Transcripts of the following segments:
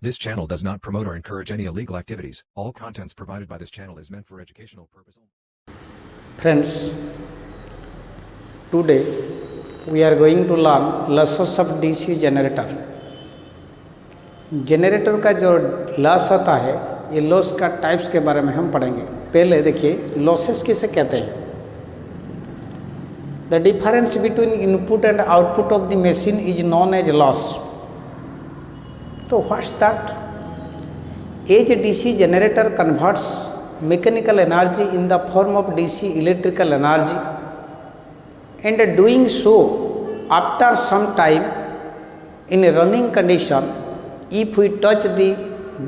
This channel does not promote or encourage any illegal activities. All contents provided by this channel is meant for educational purpose only. Friends, today we are going to learn losses of DC generator. Generator का जो loss होता है, ये loss का types के बारे में हम पढ़ेंगे। पहले देखिए लॉसेस किसे कहते हैं। The difference between input and output of the machine is known as loss. तो what's that? As DC generator converts mechanical energy in the form of DC electrical energy, and doing so after some time in a running condition, if we touch the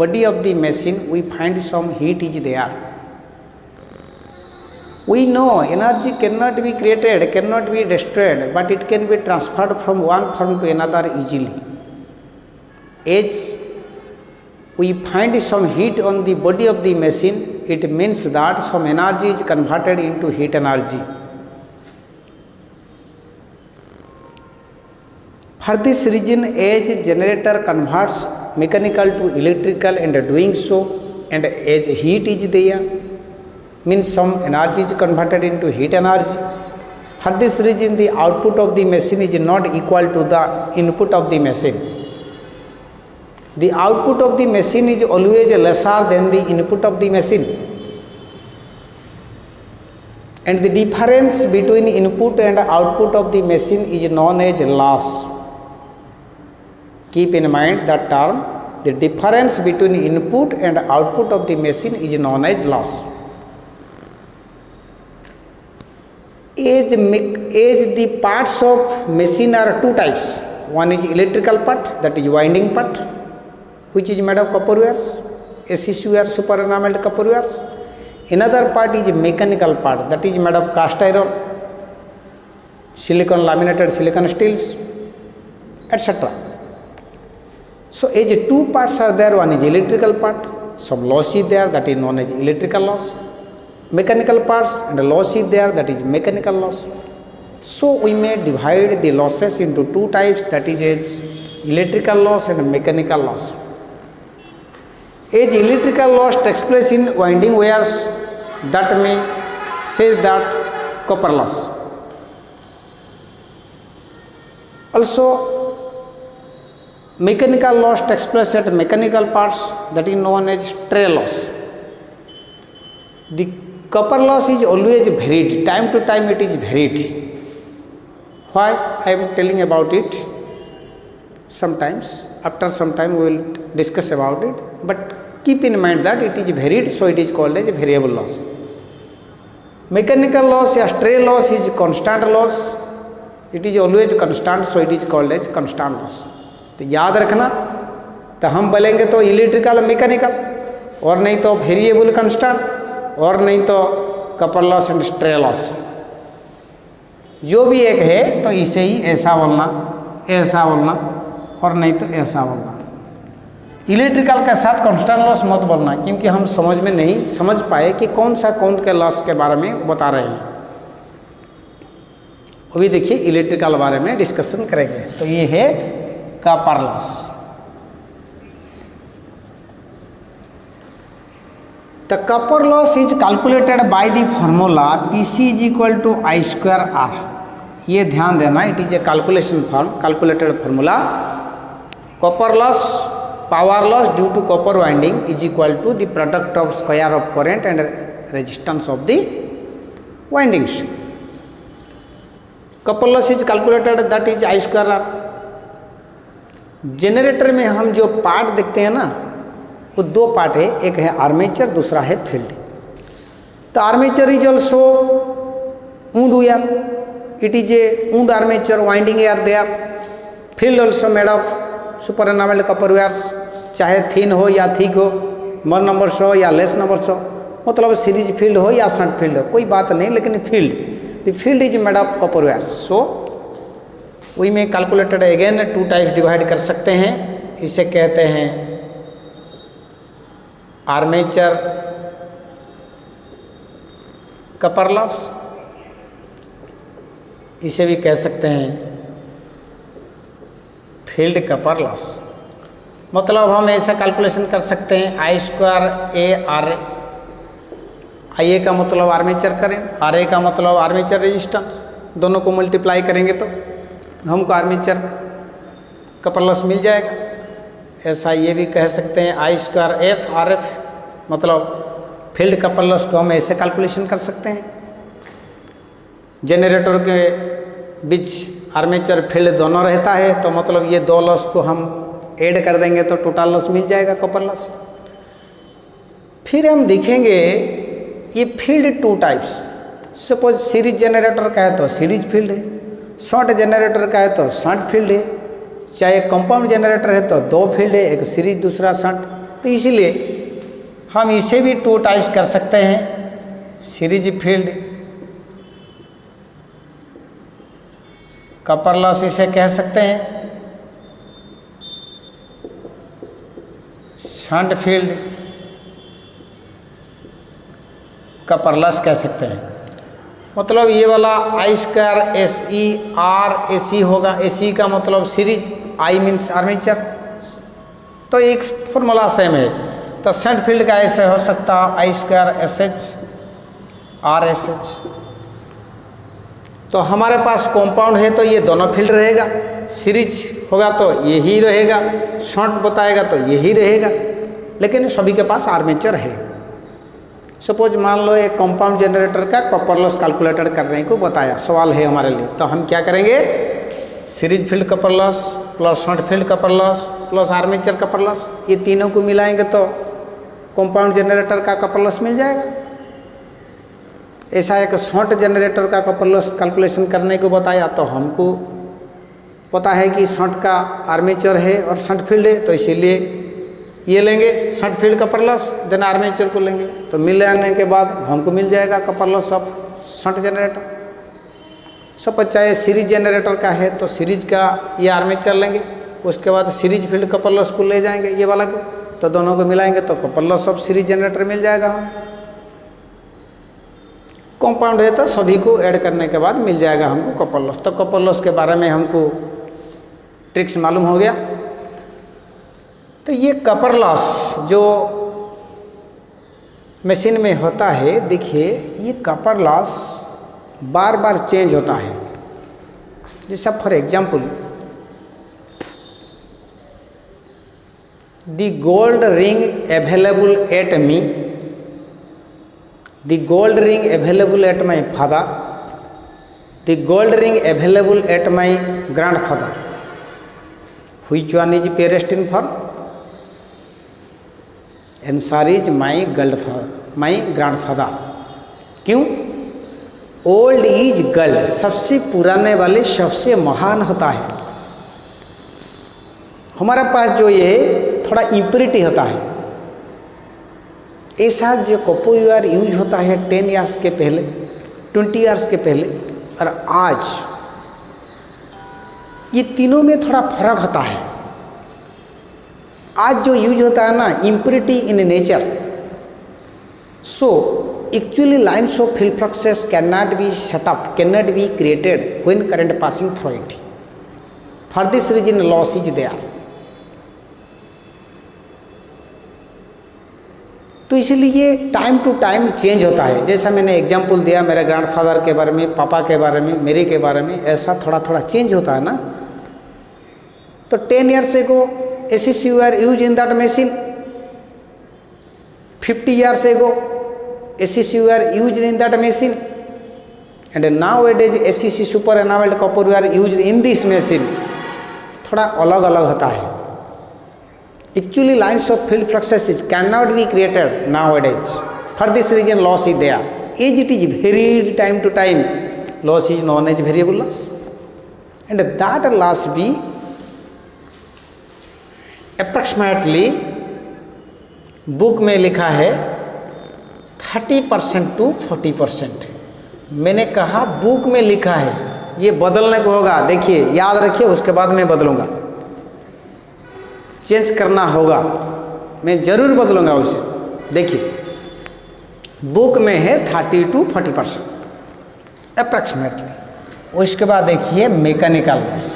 body of the machine we find some heat is there. We know energy cannot be created, cannot be destroyed, but it can be transferred from one form to another easily. As we find some heat on the body of the machine, it means that some energy is converted into heat energy. For this reason, as generator converts mechanical to electrical, and doing so, and as heat is there, means some energy is converted into heat energy. For this reason, the output of the machine is not equal to the input of the machine. The output of the machine is always lesser than the input of the machine, and the difference between input and output of the machine is known as loss. Keep in mind that term. The difference between input and output of the machine is known as loss. As the parts of machine are two types. One is electrical part, that is winding part, which is made of copper wires, SCC wire, super enameled copper wires. Another part is mechanical part, that is made of cast iron, silicon, laminated silicon steels, etc. So as two parts are there, one is electrical part, some loss is there, that is known as electrical loss. Mechanical parts and loss is there, that is mechanical loss. So we may divide the losses into two types, that is as electrical loss and mechanical loss. As electrical loss takes place in winding wires, that may say that copper loss. Also mechanical loss takes place at mechanical parts, that is known as stray loss. The copper loss is always varied, time to time it is varied. Why I am telling about it? Sometimes, after some time we will discuss about it, but keep in mind that it is varied, so it is called as variable loss. Mechanical loss या stray loss is constant loss, it is always constant, so it is called as constant loss. तो याद रखना, तो हम बोलेंगे तो electrical mechanical, और नहीं तो वेरिएबल कंस्टेंट, और नहीं तो couple loss and stray loss. जो भी एक है तो इसे ही ऐसा बोलना, ऐसा बोलना, और नहीं तो ऐसा बोलना। इलेक्ट्रिकल के साथ कांस्टेंट लॉस मत बोलना, क्योंकि हम समझ में नहीं समझ पाए कि कौन सा कौन के लॉस के बारे में बता रहे हैं। अभी देखिए इलेक्ट्रिकल बारे में डिस्कशन करेंगे। तो ये है copper loss. The copper loss is calculated by the formula PC is equal to I square R। ये ध्यान देना, it is a calculated formula. Copper loss, power loss due to copper winding is equal to the product of square of current and resistance of the windings. Copper loss is calculated, that is I square R. Generator में हम जो part देखते हैं ना, वो दो part है, एक है आर्मेचर, दूसरा है फील्ड। तो armature is also wound wire, it is a wound armature, winding are there. Field also made of super enamelled copper wires, चाहे थिन हो या थिक हो, मोर नंबर्स हो या लेस नंबर्स हो, मतलब सीरीज फील्ड हो या शंट फील्ड हो, कोई बात नहीं, लेकिन the field is made of copper wires. So we में calculated again two types divide कर सकते हैं। इसे कहते हैं आर्मेचर कपर लॉस, इसे भी कह सकते हैं फील्ड कपर लॉस। मतलब हम ऐसा कैलकुलेशन कर सकते हैं आई स्क्वायर ए आर ए, आई ए का मतलब आर्मेचर करंट, आर ए का मतलब आर्मेचर रेजिस्टेंस, दोनों को मल्टीप्लाई करेंगे तो हमको आर्मेचर का प्लस मिल जाएगा। ऐसा ये भी कह सकते हैं आई स्क्वायर एफ आर एफ, मतलब फील्ड का प्लस को हम ऐसे कैलकुलेशन कर सकते हैं। जनरेटर के बीच आर्मेचर फील्ड दोनों रहता है तो मतलब ये दो लॉस को हम ऐड कर देंगे तो टोटल लॉस मिल जाएगा, कॉपर लॉस। फिर हम देखेंगे ये field two types, suppose series generator का है तो सीरीज फील्ड है, शॉर्ट जनरेटर का है तो शॉर्ट फील्ड है, चाहे कंपाउंड जनरेटर है तो दो फील्ड है, एक सीरीज दूसरा शॉर्ट। तो इसीलिए हम इसे भी टू टाइप्स कर सकते हैं, सीरीज फील्ड कॉपर लॉस इसे कह सकते हैं, शंट फील्ड कॉपर लॉस कह सकते हैं। मतलब ये वाला आई square S E R A सी होगा, ए सी का मतलब सीरीज, आई मीन्स आर्मेचर, तो एक फॉर्मूला सेम है। तो शंट फील्ड का ऐसे हो सकता है I square S H R S H. तो हमारे पास कंपाउंड है तो ये दोनों फील्ड रहेगा, सीरीज होगा तो यही रहेगा, शॉर्ट बताएगा तो यही रहेगा, लेकिन सभी के पास आर्मेचर है। सपोज मान लो एक कंपाउंड जनरेटर का कॉपर लॉस कैलकुलेटर करने को बताया, सवाल है हमारे लिए, तो हम क्या करेंगे, series field copper loss plus short field copper loss plus armature copper loss, ये तीनों को मिलाएंगे तो कंपाउंड जनरेटर का कॉपर लॉस मिल जाएगा। ऐसा एक शॉर्ट जनरेटर का कॉपर लॉस कैलकुलेशन करने को बताया तो हमको पता है कि शॉर्ट का आर्मेचर है और शॉर्ट फील्ड है, तो इसीलिए ये लेंगे short field copper loss, then armature को लेंगे, तो मिल जाने के बाद हमको मिल जाएगा copper loss of short generator. सब चाहे सीरीज जनरेटर का है तो सीरीज का ये आर्मेचर लेंगे, उसके बाद सीरीज फील्ड कॉपर लॉस को ले जाएंगे ये वाला को, तो दोनों को मिलाएंगे तो copper loss of series generator मिल जाएगा हम। कंपाउंड है तो सभी को ऐड करने के बाद मिल जाएगा हमको कॉपर लॉस। तो कॉपर लॉस के बारे में हमको ट्रिक्स मालूम हो गया। तो ये कॉपर लॉस जो मशीन में होता है, देखिए ये कॉपर लॉस बार बार चेंज होता है। जैसा for example the gold ring available at me, the gold ring available at my father, the gold ring available at my grandfather, which one is pristine for, answer is my grandfather. क्यों? Old is gold, सबसे पुराने वाले सबसे महान होता है। हमारे पास जो ये थोड़ा इम्प्योरिटी होता है, ऐसा जो कॉपर वायर यूज होता है 10 ईयर्स के पहले, 20 ईयर्स के पहले और आज, ये तीनों में थोड़ा फर्क होता है। आज जो यूज होता है ना impurity in nature, so actually lines of field fluxes can not be set up, can not be created when current passing through it. For this reason loss is there. तो इसलिए टाइम टू टाइम चेंज होता है। जैसा मैंने example दिया मेरे grandfather के बारे में, पापा के बारे में, मेरे के बारे में, ऐसा थोड़ा थोड़ा चेंज होता है ना। तो 10 years ago ACC were used in that machine, 50 years ago ACC were used in that machine, and nowadays ACC super enameled copper were used in this machine। थोड़ा अलग अलग होता है। Actually lines of field fluxes cannot be created nowadays, for this reason loss is there। As it is varied time to time, loss is known as variable loss, and that loss be approximately book में लिखा है 30% to 40%। मैंने कहा book में लिखा है, ये बदलने को होगा, देखिए याद रखिए, उसके बाद मैं बदलूंगा, चेंज करना होगा, मैं ज़रूर बदलूंगा उसे। देखिए बुक में है 30 to 40% अप्रॉक्सीमेटली। उसके बाद देखिए मैकेनिकल लॉस,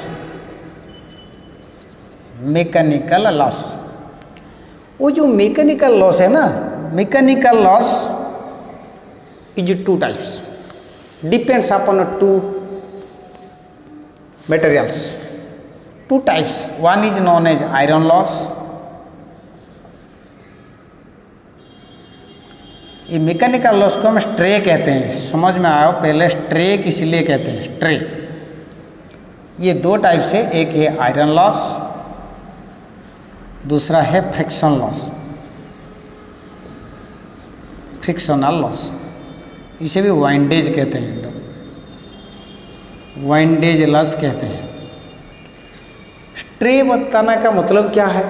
मैकेनिकल लॉस वो जो मैकेनिकल लॉस है ना, mechanical loss is 2 types, depends upon 2 materials, 2 types. One is known as iron loss. ये मैकेनिकल लॉस को हम स्ट्रे कहते हैं, समझ में आया? पहले स्ट्रे इसलिए कहते हैं स्ट्रे। ये 2 टाइप से, एक है आयरन लॉस, दूसरा है फ्रिक्शन लॉस, फ्रिक्शनल लॉस। इसे भी वाइंडेज कहते हैं, वाइंडेज लॉस कहते हैं। स्ट्रे बताने का मतलब क्या है?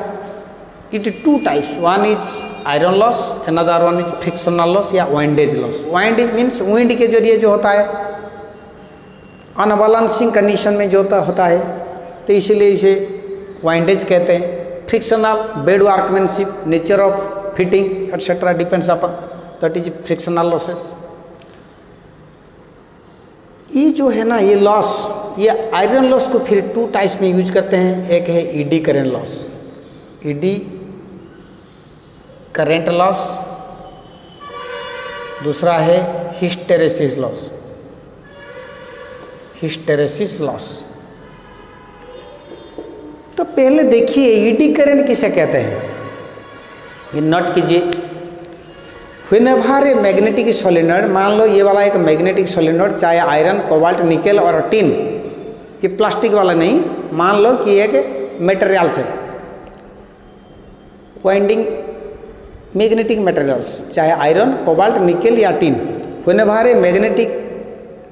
It 2 types, one is iron loss, another one is frictional loss या windage loss. Windage means wind के जरिए जो होता है, अनबैलेंसिंग कंडीशन में जो होता है, तो इसलिए इसे वाइंडेज कहते हैं। Frictional, bed workmanship, nature of fitting etcetera depends upon, that is frictional losses. ये जो है ना, ये लॉस, ये आयरन लॉस को फिर 2 टाइप्स में यूज करते हैं। एक है ED current loss, ED current loss, दूसरा है हिस्टेरेसिस लॉस, हिस्टेरेसिस लॉस। तो पहले देखिए ईडी करेंट किसे कहते हैं, ये नोट कीजिए। व्हेनेवर ए मैग्नेटिक सोलेनॉइड, मान लो ये वाला एक मैग्नेटिक सोलेनॉइड, चाहे आयरन, कोबाल्ट, निकेल और टिन, ये प्लास्टिक वाला नहीं, मान लो कि एक मटेरियल से वाइंडिंग मैग्नेटिक मटेरियल्स, चाहे आयरन, कोबाल्ट, निकेल या tin. Whenever a magnetic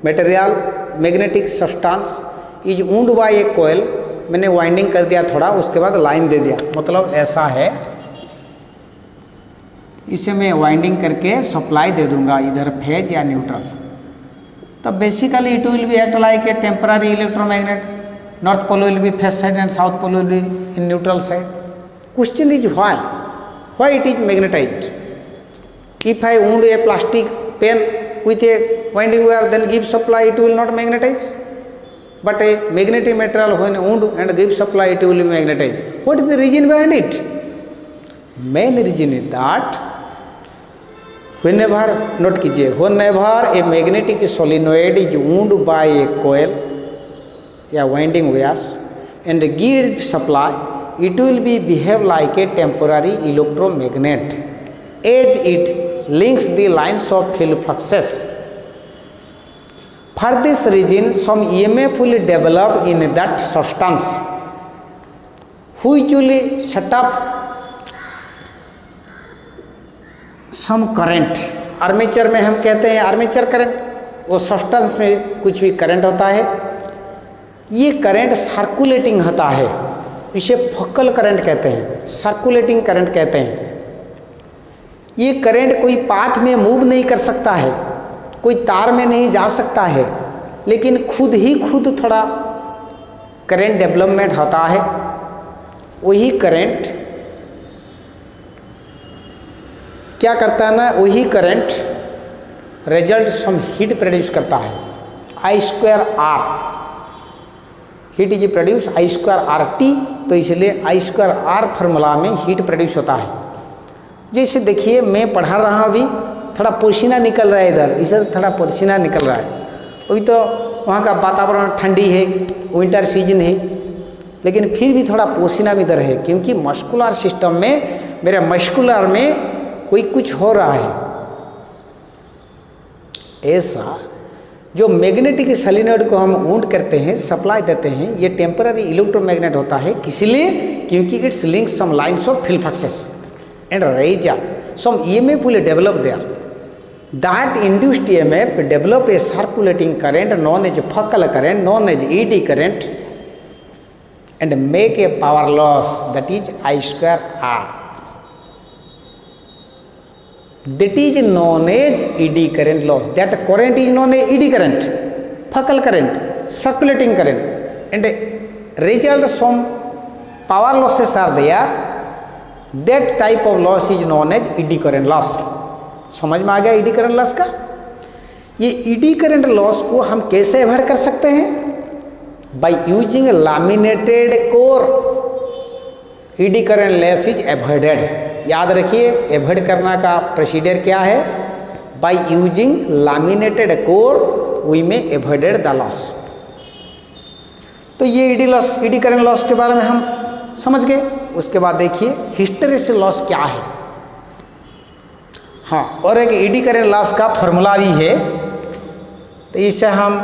material, magnetic substance is wound by a coil, मैंने वाइंडिंग कर दिया थोड़ा, उसके बाद लाइन दे दिया, मतलब ऐसा है, इसे मैं वाइंडिंग करके सप्लाई दे दूंगा इधर फेज या न्यूट्रल। तब basically it will be act like a temporary electromagnet, north pole will be phase side and south pole will be in neutral side. Question is why it is magnetized? If I wound a plastic pen with a winding wire, then give supply, it will not magnetize. But a magnetic material when wound and give supply, it will be magnetized. What is the reason behind it? Main reason is that whenever, note कीजिए, whenever a magnetic solenoid is wound by a coil या winding wires and give supply, it will be behave like a temporary electromagnet as it links the lines of field fluxes. For this reason, some EMF will develop in that substance, which will set up some current. Armature में हम कहते हैं armature current, वो substance में कुछ भी current होता है, ये करंट सर्कुलेटिंग होता है, इसे फोकल करंट कहते हैं, सर्कुलेटिंग करंट कहते हैं। ये करंट कोई पाथ में मूव नहीं कर सकता है, कोई तार में नहीं जा सकता है, लेकिन खुद ही खुद थोड़ा करंट डेवलपमेंट होता है। वही करंट क्या करता है ना, वही current result some heat produce करता है, I²R, heat is produce I²RT, तो इसलिए I²R फार्मूला में हीट प्रोड्यूस होता है। जैसे देखिए मैं पढ़ा रहा हूँ, अभी थोड़ा पसीना निकल रहा है, इधर इसे थोड़ा पसीना निकल रहा है, अभी तो वहाँ का वातावरण ठंडी है, विंटर सीजन है, लेकिन फिर भी थोड़ा पसीना भी इधर है, क्योंकि मस्कुलर सिस्टम में, मेरे मस्कुलर में कोई कुछ हो रहा है। ऐसा जो मैग्नेटिक सोलेनॉइड को हम वुंड करते हैं, सप्लाई देते हैं, ये टेम्पररी इलेक्ट्रोमैग्नेट होता है, इसलिए क्योंकि it's link some lines of field fluxes and raise up some EMF will develop there. That induced EMF develop a circulating current known as focal current, known as ED current, and make a power loss, that is I²R. That is known as ED current loss. That current is known as ED current, focal current, circulating current, and result some power losses are there. That type of loss is known as ED current loss. समझ में आ गया ED current loss का? ये ED current loss को हम कैसे avoid कर सकते हैं? By using a laminated core, ED current loss is avoided. याद रखिए एवॉइड करना का प्रोसीजर क्या है, by using laminated core we may avoided the loss. तो ये ईडी करंट लॉस के बारे में हम समझ गए। उसके बाद देखिए हिस्टेरेसिस लॉस क्या है। हाँ, और एक ईडी करंट लॉस का फॉर्मूला भी है, तो इससे हम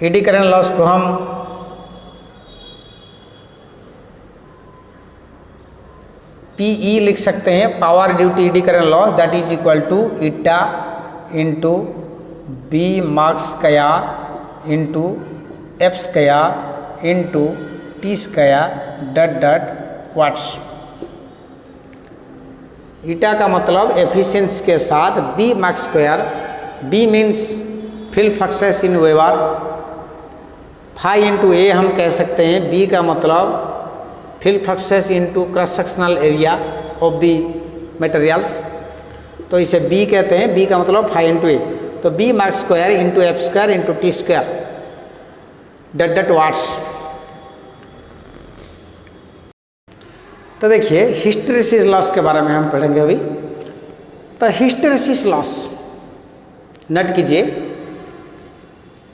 ईडी करंट लॉस को हम PE लिख सकते हैं, power due to eddy current loss, that is equal to eta into B max square into F square into T square dot watts. Eta का मतलब एफिशिएंसी के साथ B max square, B means field fluxes in weber, phi into A हम कह सकते हैं, B का मतलब field fluxes into cross sectional area of the materials, तो इसे B कहते हैं, B का मतलब फाई इंटू A, तो B max square into F square into T square dot watts. तो देखिए हिस्टेरेसिस लॉस के बारे में हम पढ़ेंगे अभी। तो हिस्टेरेसिस लॉस नोट कीजिए,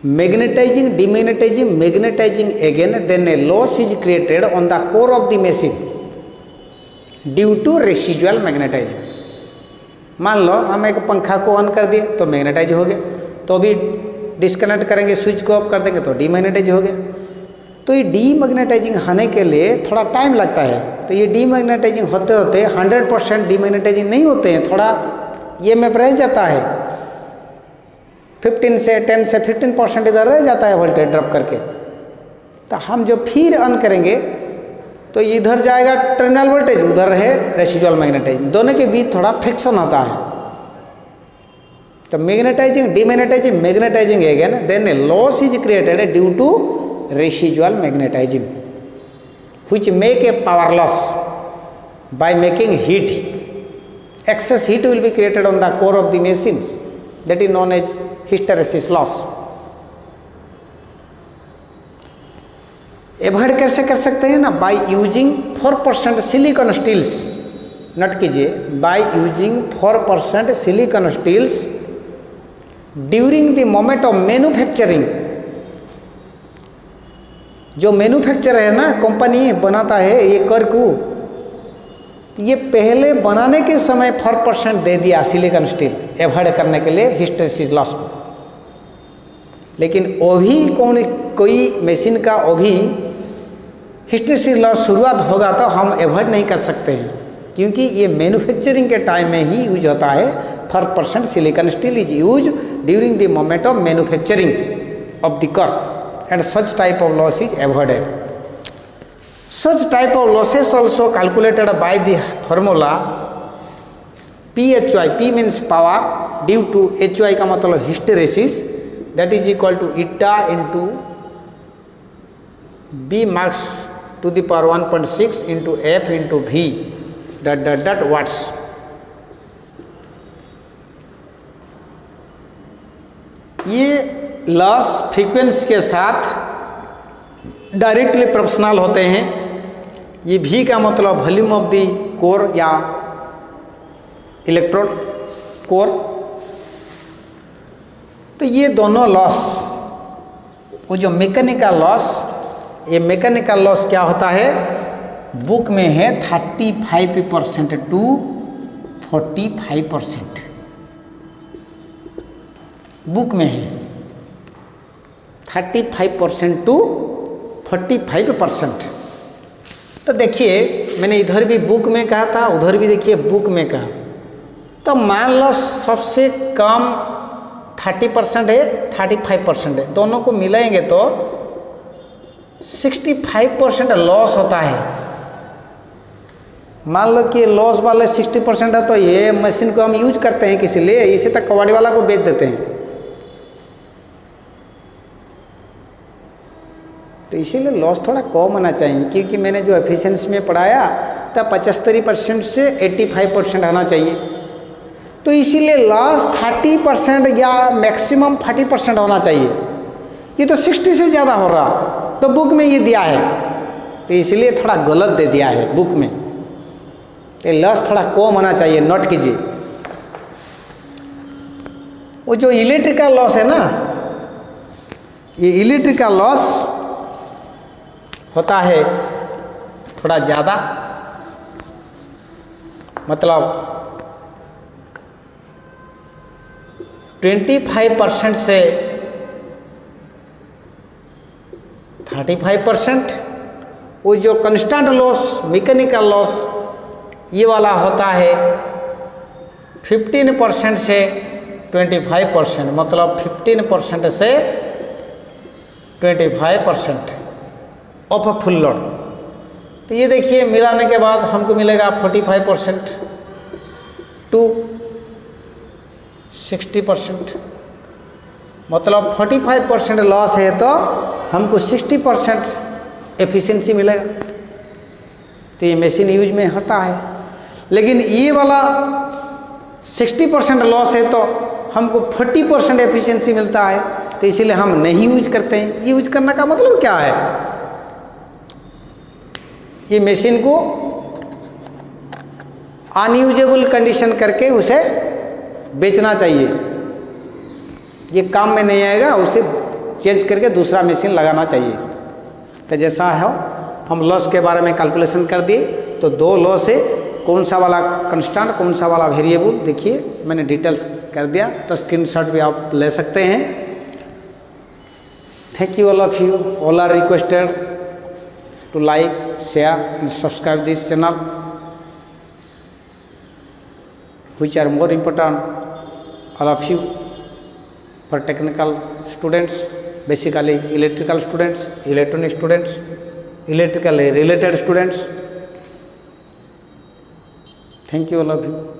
magnetising demagnetising magnetising again then a loss is created on the core of the machine due to residual magnetising. मान लो हम एक पंखा को ऑन कर दिए तो मैग्नेटाइज हो गया, तो अभी डिस्कनेक्ट करेंगे, स्विच को ऑफ कर देंगे तो डीमैग्नेटाइज हो गया। तो ये डीमैग्नेटाइजिंग होने के लिए थोड़ा टाइम लगता है, तो ये डीमैग्नेटाइजिंग होते होते 100% डीमैग्नेटाइजिंग नहीं होते हैं, थोड़ा ये में रह जाता है, 10 से 15% इधर रह जाता है वोल्टेज ड्रॉप करके। तो हम जो फिर ऑन करेंगे तो इधर जाएगा टर्मिनल वोल्टेज, उधर है रेसिजुअल मैग्नेटाइजिंग, दोनों के बीच थोड़ा फ्रिक्शन होता है। तो magnetising demagnetising magnetising again then a loss is created due to residual magnetising which make a power loss by making heat. Excess heat will be created on the core of the machines, that is known as hysteresis loss। Avoid कैसे कर सकते हैं ना, by using 4% silicon steels. Note कीजिए, by using 4% silicon steels during the moment of manufacturing. जो manufacture है ना, company बनाता है ये करकू, ये पहले बनाने के समय 4% दे दिया सिलिकॉन स्टील एवॉइड करने के लिए हिस्टेरेसिस लॉस को। लेकिन अभी कोई मशीन का अभी हिस्टेरेसिस लॉस शुरुआत होगा तो हम एवॉइड नहीं कर सकते हैं, क्योंकि ये मैन्युफैक्चरिंग के टाइम में ही यूज होता है। 4% silicon steel is use during the moment of manufacturing of the car and such type of loss is avoided. Such type of losses also calculated by the formula PHY, P means power due to HY का मतलब hysteresis, that is equal to eta into B max to the power 1.6 into F into V dot watts। ये loss frequency के साथ directly proportional होते हैं। ये भी का मतलब वॉल्यूम ऑफ दी कोर या इलेक्ट्रोड कोर। तो ये दोनों लॉस, वो जो मैकेनिकल लॉस, ये मैकेनिकल लॉस क्या होता है, बुक में है 35% टू 45%, बुक में है 35% टू 45%। तो देखिए मैंने इधर भी बुक में कहा था, उधर भी देखिए बुक में कहा। तो मान लो सबसे कम 30% है, 35% है, दोनों को मिलाएंगे तो 65% लॉस होता है। मान लो कि लॉस वाले 60% है, तो ये मशीन को हम यूज करते हैं किसी लिए, इसी तक कबाड़ी वाला को बेच देते हैं। तो इसीलिए लॉस थोड़ा कम होना चाहिए, क्योंकि मैंने जो एफिशिएंसी में पढ़ाया था 75% से 85% होना चाहिए। तो इसीलिए लॉस 30% या मैक्सिमम 40% होना चाहिए। ये तो 60 से ज़्यादा हो रहा, तो बुक में ये दिया है तो इसलिए थोड़ा गलत दे दिया है बुक में। तो लॉस थोड़ा कम होना चाहिए, नोट कीजिए। वो जो इलेक्ट्रिकल लॉस है ना, ये इलेक्ट्रिकल लॉस होता है थोड़ा ज़्यादा, मतलब 25% से 35%। वो जो कंस्टेंट लॉस, मैकेनिकल लॉस, ये वाला होता है 15% से 25%, मतलब 15% से 25% ऑफ फुल लोड। तो ये देखिए मिलाने के बाद हमको मिलेगा 45% टू 60%, मतलब 45% लॉस है तो हमको 60% एफिशिएंसी मिलेगा। तो ये मशीन यूज में होता है। लेकिन ये वाला 60% लॉस है तो हमको 40% एफिशिएंसी मिलता है, तो इसीलिए हम नहीं यूज करते हैं। यूज करने का मतलब क्या है, ये मशीन को अनयूजेबल कंडीशन करके उसे बेचना चाहिए। ये काम में नहीं आएगा, उसे चेंज करके दूसरा मशीन लगाना चाहिए। तो जैसा है हम लॉस के बारे में कैलकुलेशन कर दिए। तो 2 लॉस है, कौन सा वाला कंस्टेंट, कौन सा वाला वेरिएबल, देखिए मैंने डिटेल्स कर दिया। तो स्क्रीनशॉट भी आप ले सकते हैं। Thank you all of you. All are requested to like, share and subscribe this channel, which are more important all of you for technical students, basically electrical students, electronic students, electrically related students. Thank you all of you.